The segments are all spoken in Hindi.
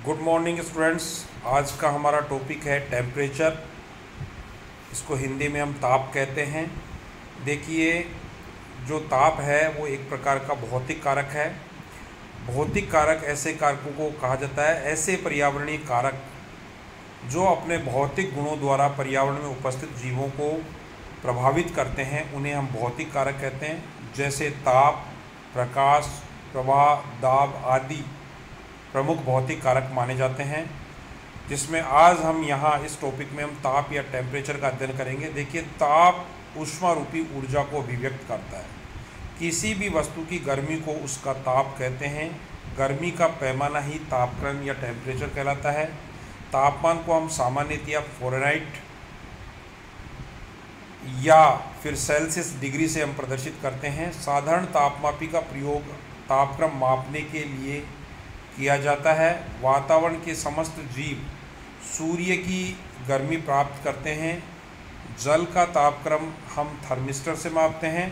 Good morning students. आज का हमारा टॉपिक है टेम्परेचर। इसको हिंदी में हम ताप कहते हैं। देखिए, जो ताप है वो एक प्रकार का भौतिक कारक है। भौतिक कारक ऐसे कारकों को कहा जाता है, ऐसे पर्यावरणीय कारक जो अपने भौतिक गुणों द्वारा पर्यावरण में उपस्थित जीवों को प्रभावित करते हैं, उन्हें हम भौतिक कारक कहते हैं। जैसे ताप, प्रकाश, प्रवाह, दाब आदि प्रमुख भौतिक कारक माने जाते हैं, जिसमें आज हम यहाँ इस टॉपिक में हम ताप या टेम्परेचर का अध्ययन करेंगे। देखिए, ताप ऊष्मा रूपी ऊर्जा को अभिव्यक्त करता है। किसी भी वस्तु की गर्मी को उसका ताप कहते हैं। गर्मी का पैमाना ही तापक्रम या टेम्परेचर कहलाता है। तापमान को हम सामान्यतया फ़ारेनहाइट या फिर सेल्सियस डिग्री से हम प्रदर्शित करते हैं। साधारण तापमापी का प्रयोग तापक्रम मापने के लिए किया जाता है। वातावरण के समस्त जीव सूर्य की गर्मी प्राप्त करते हैं। जल का तापक्रम हम थर्मिस्टर से मापते हैं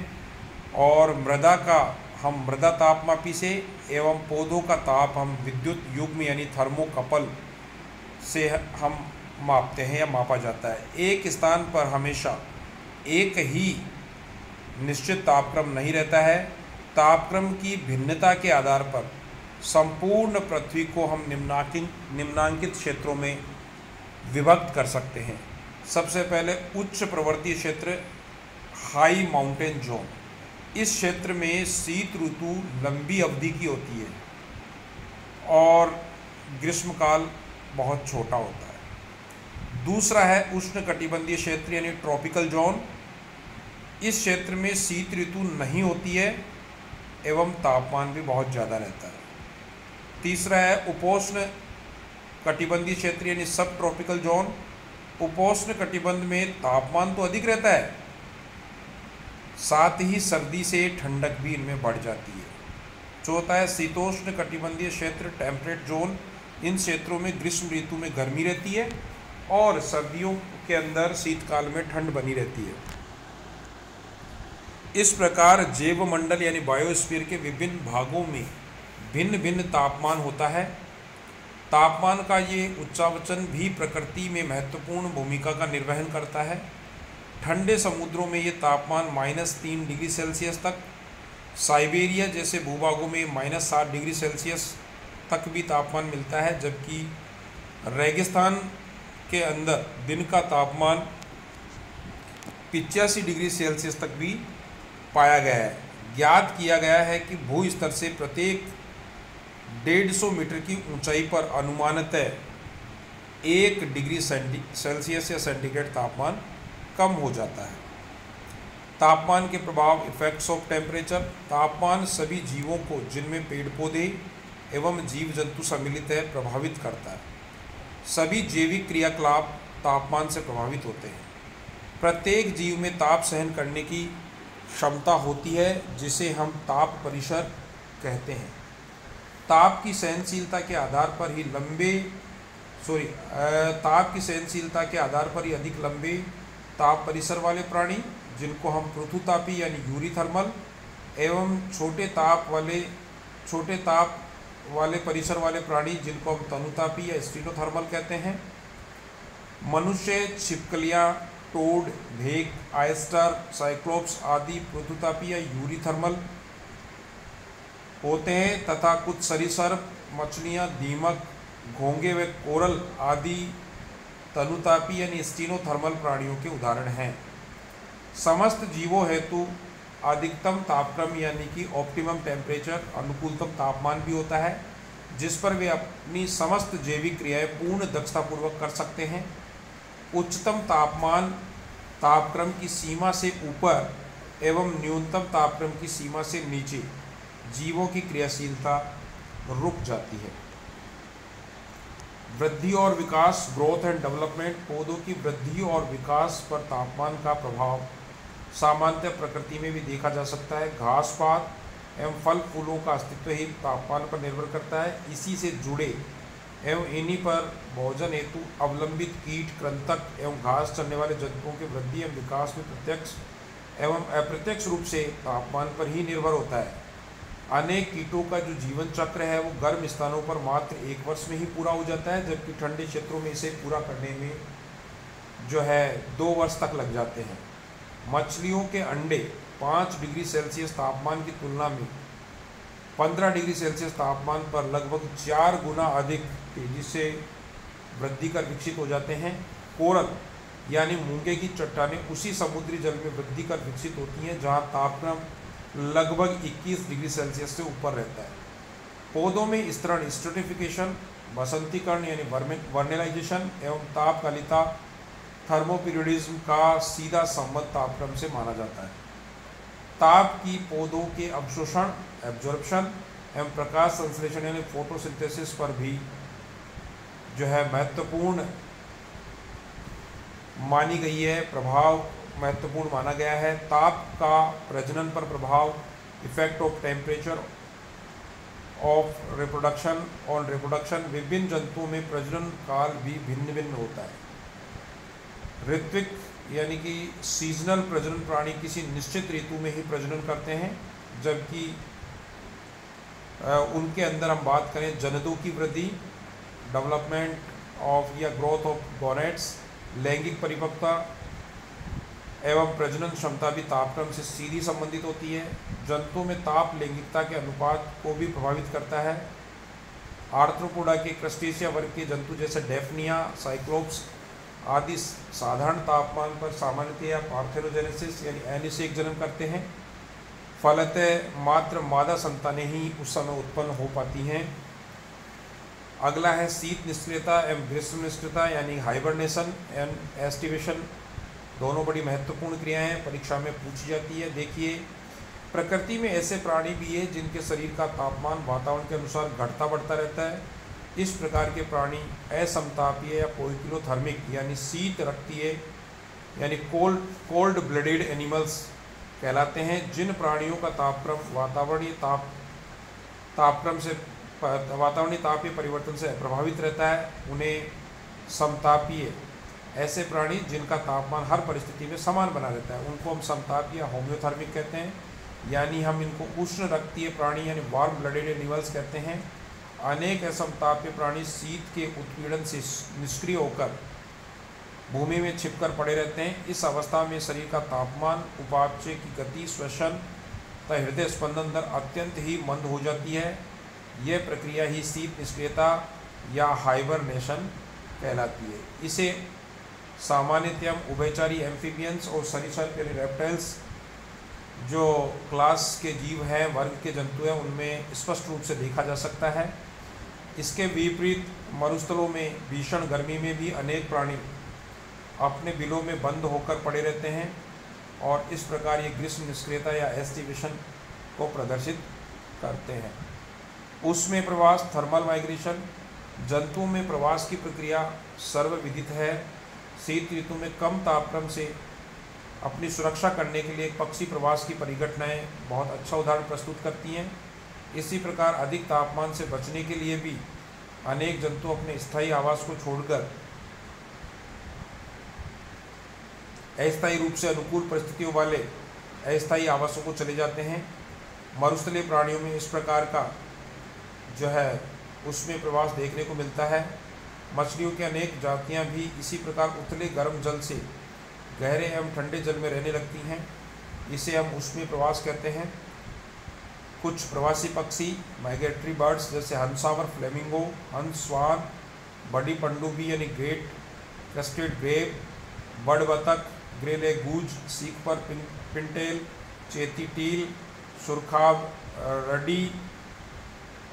और मृदा का हम मृदा तापमापी से, एवं पौधों का ताप हम विद्युत युग्म यानी थर्मोकपल से हम मापते हैं या मापा जाता है। एक स्थान पर हमेशा एक ही निश्चित तापक्रम नहीं रहता है। तापक्रम की भिन्नता के आधार पर संपूर्ण पृथ्वी को हम निम्नांकित क्षेत्रों में विभक्त कर सकते हैं। सबसे पहले उच्च पर्वतीय क्षेत्र, हाई माउंटेन जोन। इस क्षेत्र में शीत ऋतु लंबी अवधि की होती है और ग्रीष्मकाल बहुत छोटा होता है। दूसरा है उष्णकटिबंधीय क्षेत्र यानी ट्रॉपिकल जोन। इस क्षेत्र में शीत ऋतु नहीं होती है एवं तापमान भी बहुत ज़्यादा रहता है। तीसरा है उपोष्ण कटिबंधीय क्षेत्र यानी सब ट्रॉपिकल जोन। उपोष्ण कटिबंध में तापमान तो अधिक रहता है, साथ ही सर्दी से ठंडक भी इनमें बढ़ जाती है। चौथा है शीतोष्ण कटिबंधीय क्षेत्र, टेम्परेट जोन। इन क्षेत्रों में ग्रीष्म ऋतु में गर्मी रहती है और सर्दियों के अंदर शीतकाल में ठंड बनी रहती है। इस प्रकार जैवमंडल यानी बायोस्फीयर के विभिन्न भागों में भिन्न भिन्न तापमान होता है। तापमान का ये उच्चावचन भी प्रकृति में महत्वपूर्ण भूमिका का निर्वहन करता है। ठंडे समुद्रों में ये तापमान -3 डिग्री सेल्सियस तक, साइबेरिया जैसे भूभागों में -7 डिग्री सेल्सियस तक भी तापमान मिलता है, जबकि रेगिस्तान के अंदर दिन का तापमान 85 डिग्री सेल्सियस तक भी पाया गया है। ज्ञात किया गया है कि भू स्तर से प्रत्येक 150 मीटर की ऊंचाई पर अनुमानतः 1 डिग्री सेल्सियस या सेंटीग्रेड तापमान कम हो जाता है। तापमान के प्रभाव, इफेक्ट्स ऑफ टेम्परेचर। तापमान सभी जीवों को, जिनमें पेड़ पौधे एवं जीव जंतु सम्मिलित है, प्रभावित करता है। सभी जैविक क्रियाकलाप तापमान से प्रभावित होते हैं। प्रत्येक जीव में ताप सहन करने की क्षमता होती है, जिसे हम ताप परिसर कहते हैं। ताप की सहनशीलता के आधार पर ही अधिक लंबे ताप परिसर वाले प्राणी, जिनको हम पृथुतापी यानी यूरीथर्मल, एवं छोटे ताप वाले परिसर वाले प्राणी, जिनको हम तनुतापी या स्टीनोथर्मल कहते हैं। मनुष्य, छिपकलियाँ, टोड, भेक, आयस्टर, साइक्लोप्स आदि पृथुतापी या यूरीथर्मल होते हैं तथा कुछ सरीसृप, मछलियाँ, दीमक, घोंगे व कोरल आदि तनुतापी यानी स्टीनोथर्मल प्राणियों के उदाहरण हैं। समस्त जीवों हेतु अधिकतम तापक्रम यानी कि ऑप्टिमम टेम्परेचर, अनुकूलतम तापमान भी होता है, जिस पर वे अपनी समस्त जैविक क्रियाएं पूर्ण दक्षतापूर्वक कर सकते हैं। उच्चतम तापमान तापक्रम की सीमा से ऊपर एवं न्यूनतम तापक्रम की सीमा से नीचे जीवों की क्रियाशीलता रुक जाती है। वृद्धि और विकास, ग्रोथ एंड डेवलपमेंट। पौधों की वृद्धि और विकास पर तापमान का प्रभाव सामान्यतः प्रकृति में भी देखा जा सकता है। घास पात एवं फल फूलों का अस्तित्व ही तापमान पर निर्भर करता है। इसी से जुड़े एवं इन्हीं पर भोजन हेतु अवलंबित कीट, कृंतक एवं घास चरने वाले जंतुओं के वृद्धि एवं विकास में प्रत्यक्ष एवं अप्रत्यक्ष रूप से तापमान पर ही निर्भर होता है। अनेक कीटों का जो जीवन चक्र है वो गर्म स्थानों पर मात्र 1 वर्ष में ही पूरा हो जाता है, जबकि ठंडे क्षेत्रों में इसे पूरा करने में जो है 2 वर्ष तक लग जाते हैं। मछलियों के अंडे 5 डिग्री सेल्सियस तापमान की तुलना में 15 डिग्री सेल्सियस तापमान पर लगभग 4 गुना अधिक तेजी से वृद्धि कर विकसित हो जाते हैं। कोरल यानी मूंगे की चट्टानें उसी समुद्री जल में वृद्धि कर विकसित होती हैं जहां तापमान लगभग 21 डिग्री सेल्सियस से ऊपर रहता है। पौधों में स्तरण स्ट्रेटिफिकेशन, बसंतीकरण यानी वर्नेलाइजेशन एवं तापकालिता थर्मोपीरियडिज्म का सीधा संबंध तापक्रम से माना जाता है। ताप की पौधों के अवशोषण, एब्जॉर्प्शन एवं प्रकाश संश्लेषण यानी फोटोसिंथेसिस पर भी जो है महत्वपूर्ण मानी गई है, प्रभाव महत्वपूर्ण माना गया है। ताप का प्रजनन पर प्रभाव, effect of temperature of reproduction on reproduction, विभिन्न जंतुओं में प्रजनन काल भी भिन्न भिन्न होता है। ऋत्विक यानी कि सीजनल प्रजनन प्राणी किसी निश्चित ऋतु में ही प्रजनन करते हैं, जबकि उनके अंदर हम बात करें जनदों की वृद्धि, डेवलपमेंट ऑफ या ग्रोथ ऑफ गोनेट्स, लैंगिक परिपक्वता एवं प्रजनन क्षमता भी तापक्रम से सीधी संबंधित होती है। जंतुओं में ताप लैंगिकता के अनुपात को भी प्रभावित करता है। आर्थ्रोपोडा के क्रस्टेशिया वर्ग के जंतु जैसे डेफनिया, साइक्लोप्स आदि साधारण तापमान पर सामान्यतया पार्थेनोजेनेसिस यानी अनिषेक जन्म करते हैं। फलतः मात्र मादा संतानें ही उस समय उत्पन्न हो पाती हैं। अगला है शीत निष्क्रियता एवं ग्रीष्म निष्क्रियता यानी हाइबरनेशन एंड एस्टिवेशन। दोनों बड़ी महत्वपूर्ण क्रियाएं परीक्षा में पूछी जाती है। देखिए, प्रकृति में ऐसे प्राणी भी है जिनके शरीर का तापमान वातावरण के अनुसार घटता बढ़ता रहता है। इस प्रकार के प्राणी असमतापीय या पोइकिलोथर्मिक यानी शीत रक्तीय यानी कोल्ड ब्लडेड एनिमल्स कहलाते हैं। जिन प्राणियों का तापक्रम वातावरणीय तापीय परिवर्तन से प्रभावित रहता है उन्हें समतापीय, ऐसे प्राणी जिनका तापमान हर परिस्थिति में समान बना रहता है उनको हम समतापीय या होम्योथर्मिक कहते हैं। यानी हम इनको उष्ण रक्तीय प्राणी यानी वार्म ब्लडेड एनिमल्स कहते हैं। अनेक असमतापीय प्राणी शीत के उत्पीड़न से निष्क्रिय होकर भूमि में छिपकर पड़े रहते हैं। इस अवस्था में शरीर का तापमान, उपापचय की गति, श्वसन तथा हृदय स्पंदन दर अत्यंत ही मंद हो जाती है। यह प्रक्रिया ही शीत निष्क्रियता या हाइबरनेशन कहलाती है। इसे सामान्यतः उभयचरी एम्फीबियंस और सरीसृप यानी रेप्टाइल्स जो क्लास के जीव हैं, वर्ग के जंतु हैं, उनमें स्पष्ट रूप से देखा जा सकता है। इसके विपरीत मरुस्थलों में भीषण गर्मी में भी अनेक प्राणी अपने बिलों में बंद होकर पड़े रहते हैं और इस प्रकार ये ग्रीष्म निष्क्रियता या एस्टिवेशन को प्रदर्शित करते हैं। उसमें प्रवास, थर्मल माइग्रेशन, जंतुओं में प्रवास की प्रक्रिया सर्वविदित है। शीत ऋतु में कम तापक्रम से अपनी सुरक्षा करने के लिए पक्षी प्रवास की परिघटनाएं बहुत अच्छा उदाहरण प्रस्तुत करती हैं। इसी प्रकार अधिक तापमान से बचने के लिए भी अनेक जंतु अपने स्थायी आवास को छोड़कर अस्थायी रूप से अनुकूल परिस्थितियों वाले अस्थायी आवासों को चले जाते हैं। मरुस्थलीय प्राणियों में इस प्रकार का जो है उसमें प्रवास देखने को मिलता है। मछलियों की अनेक जातियां भी इसी प्रकार उथले गर्म जल से गहरे एवं ठंडे जल में रहने लगती हैं। इसे हम उसमें प्रवास कहते हैं। कुछ प्रवासी पक्षी माइग्रेटरी बर्ड्स जैसे हंसावर, फ्लेमिंगो, हंस, स्वान, बड़ी पनडुब्बी यानी ग्रेट क्रेस्टेड ग्रेव, बड़ बतख, ग्रे लेग गूज, सीख पर पिनटेल, चेती टील, सुरखाब, रडी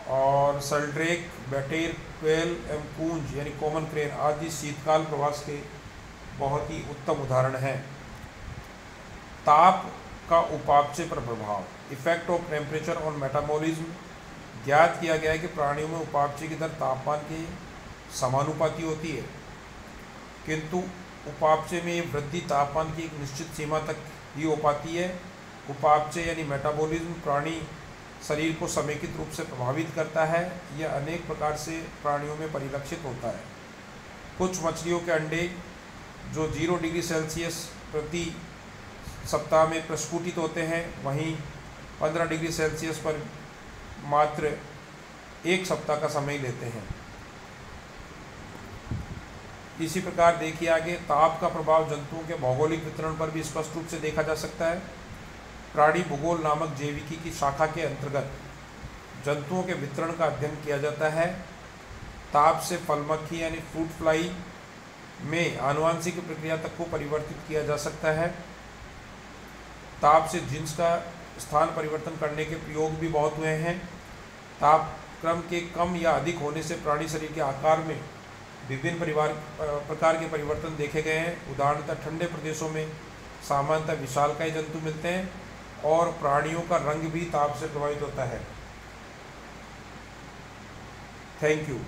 और सल्ड्रेक, बैटेर, क्वेल एवं कूंज यानी कॉमन क्रेन आदि शीतकाल प्रवास के बहुत ही उत्तम उदाहरण हैं। ताप का उपापचय पर प्रभाव, effect of temperature on metabolism. ज्ञात किया गया है कि प्राणियों में उपापचय की दर तापमान के समानुपाती होती है, किंतु उपापचय में वृद्धि तापमान की एक निश्चित सीमा तक ही हो पाती है। उपापचय यानी मेटाबॉलिज्म प्राणी शरीर को समेकित रूप से प्रभावित करता है। यह अनेक प्रकार से प्राणियों में परिलक्षित होता है। कुछ मछलियों के अंडे जो 0 डिग्री सेल्सियस प्रति सप्ताह में प्रस्फुटित होते हैं, वहीं 15 डिग्री सेल्सियस पर मात्र 1 सप्ताह का समय लेते हैं। इसी प्रकार देखिए आगे, ताप का प्रभाव जंतुओं के भौगोलिक वितरण पर भी स्पष्ट रूप से देखा जा सकता है। प्राणी भूगोल नामक जैविकी की शाखा के अंतर्गत जंतुओं के वितरण का अध्ययन किया जाता है। ताप से फल मक्खी यानी फ्रूट फ्लाई में आनुवांशिक प्रक्रिया तक को परिवर्तित किया जा सकता है। ताप से जीन्स का स्थान परिवर्तन करने के प्रयोग भी बहुत हुए हैं। तापक्रम के कम या अधिक होने से प्राणी शरीर के आकार में विभिन्न प्रकार के परिवर्तन देखे गए हैं। उदाहरणतः ठंडे प्रदेशों में सामान्यतः विशालकाय जंतु मिलते हैं और प्राणियों का रंग भी ताप से प्रभावित होता है। Thank you.